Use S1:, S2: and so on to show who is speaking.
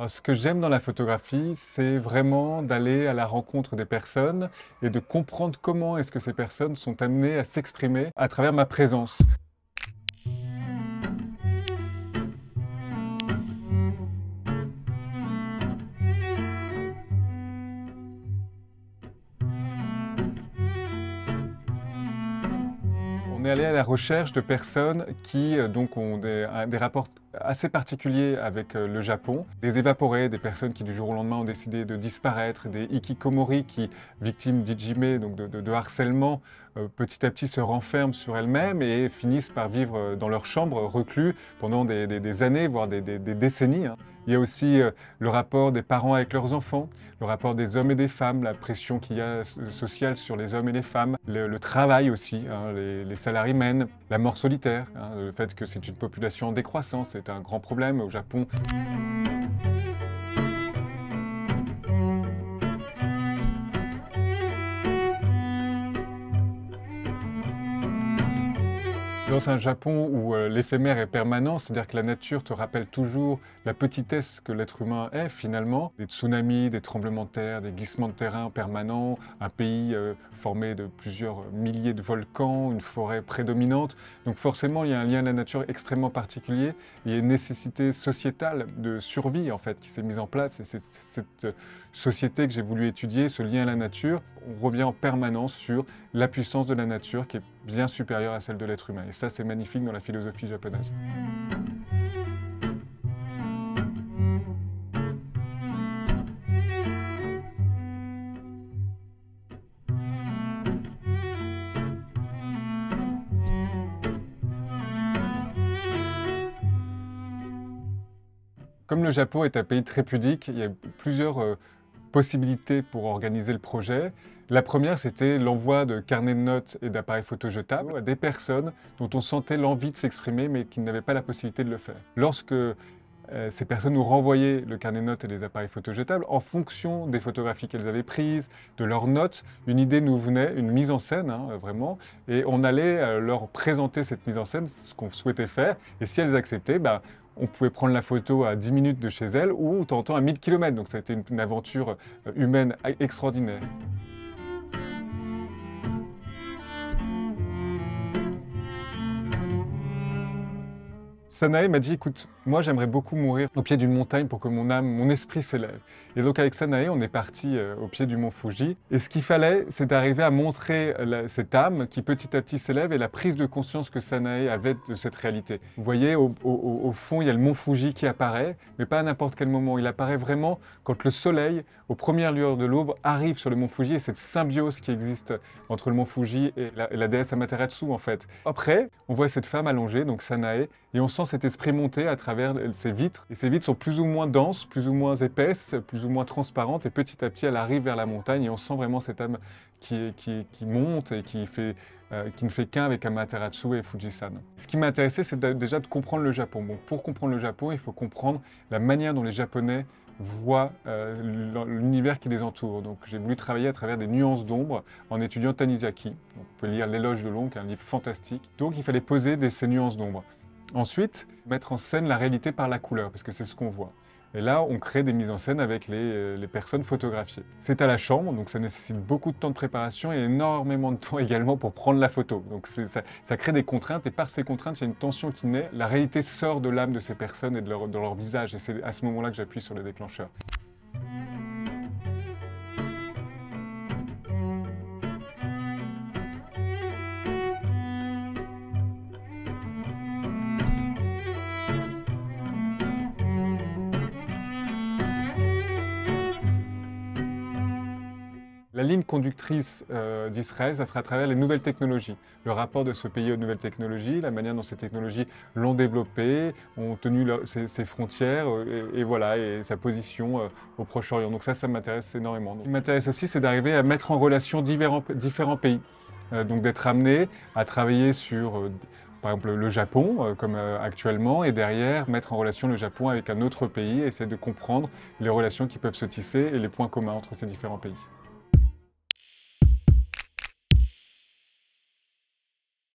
S1: Alors, ce que j'aime dans la photographie, c'est vraiment d'aller à la rencontre des personnes et de comprendre comment est-ce que ces personnes sont amenées à s'exprimer à travers ma présence. On est allé à la recherche de personnes qui donc ont des rapports assez particuliers avec le Japon, des évaporés, des personnes qui du jour au lendemain ont décidé de disparaître, des hikikomori qui, victimes d'ijime, donc de harcèlement, petit à petit se renferment sur elles-mêmes et finissent par vivre dans leur chambre, reclus, pendant des années, voire des décennies, hein. Il y a aussi le rapport des parents avec leurs enfants, le rapport des hommes et des femmes, la pression qu'il y a sociale sur les hommes et les femmes, le travail aussi, hein, les salarymen, la mort solitaire, hein, le fait que c'est une population en décroissance, c'est un grand problème au Japon. Dans un Japon où l'éphémère est permanent, c'est-à-dire que la nature te rappelle toujours la petitesse que l'être humain est finalement, des tsunamis, des tremblements de terre, des glissements de terrain permanents, un pays formé de plusieurs milliers de volcans, une forêt prédominante. Donc forcément, il y a un lien à la nature extrêmement particulier. Il y a une nécessité sociétale de survie en fait qui s'est mise en place et c'est cette société que j'ai voulu étudier, ce lien à la nature. On revient en permanence sur la puissance de la nature qui est bien supérieure à celle de l'être humain. Et ça, c'est magnifique dans la philosophie japonaise. Comme le Japon est un pays très pudique, il y a plusieurs possibilités pour organiser le projet. La première, c'était l'envoi de carnets de notes et d'appareils photo jetables à des personnes dont on sentait l'envie de s'exprimer mais qui n'avaient pas la possibilité de le faire. Lorsque ces personnes nous renvoyaient le carnet de notes et les appareils photo jetables, en fonction des photographies qu'elles avaient prises, de leurs notes, une idée nous venait, une mise en scène, hein, vraiment, et on allait leur présenter cette mise en scène, ce qu'on souhaitait faire, et si elles acceptaient, ben, on pouvait prendre la photo à 10 minutes de chez elles ou temps à 1000 km. Donc ça a été une aventure humaine extraordinaire. Sanae m'a dit, écoute, moi j'aimerais beaucoup mourir au pied d'une montagne pour que mon âme, mon esprit s'élève. Et donc avec Sanae, on est parti au pied du mont Fuji. Et ce qu'il fallait, c'est d'arriver à montrer cette âme qui petit à petit s'élève et la prise de conscience que Sanae avait de cette réalité. Vous voyez, au fond, il y a le mont Fuji qui apparaît, mais pas à n'importe quel moment. Il apparaît vraiment quand le soleil, aux premières lueurs de l'aube, arrive sur le mont Fuji et cette symbiose qui existe entre le mont Fuji et la déesse Amaterasu en fait. Après, on voit cette femme allongée, donc Sanae, et on sent cet esprit monter à travers ces vitres. Et ces vitres sont plus ou moins denses, plus ou moins épaisses, plus ou moins transparentes. Et petit à petit, elle arrive vers la montagne et on sent vraiment cette âme qui monte et qui ne fait qu'un avec Amaterasu et Fujisan. Ce qui m'a intéressé, c'est déjà de comprendre le Japon. Bon, pour comprendre le Japon, il faut comprendre la manière dont les Japonais voient l'univers qui les entoure. Donc j'ai voulu travailler à travers des nuances d'ombre en étudiant Tanizaki. On peut lire L'éloge de l'ombre, qui est un livre fantastique. Donc il fallait poser ces nuances d'ombre. Ensuite, mettre en scène la réalité par la couleur, parce que c'est ce qu'on voit. Et là, on crée des mises en scène avec les personnes photographiées. C'est à la chambre, donc ça nécessite beaucoup de temps de préparation et énormément de temps également pour prendre la photo. Donc ça crée des contraintes et par ces contraintes, il y a une tension qui naît. La réalité sort de l'âme de ces personnes et de leur visage. Et c'est à ce moment-là que j'appuie sur le déclencheur. La ligne conductrice d'Israël, ça sera à travers les nouvelles technologies. Le rapport de ce pays aux nouvelles technologies, la manière dont ces technologies l'ont développé, ont tenu ses frontières et voilà, et sa position au Proche-Orient. Donc ça m'intéresse énormément. Ce qui m'intéresse aussi, c'est d'arriver à mettre en relation différents pays. Donc d'être amené à travailler sur par exemple le Japon, comme actuellement, et derrière mettre en relation le Japon avec un autre pays, essayer de comprendre les relations qui peuvent se tisser et les points communs entre ces différents pays.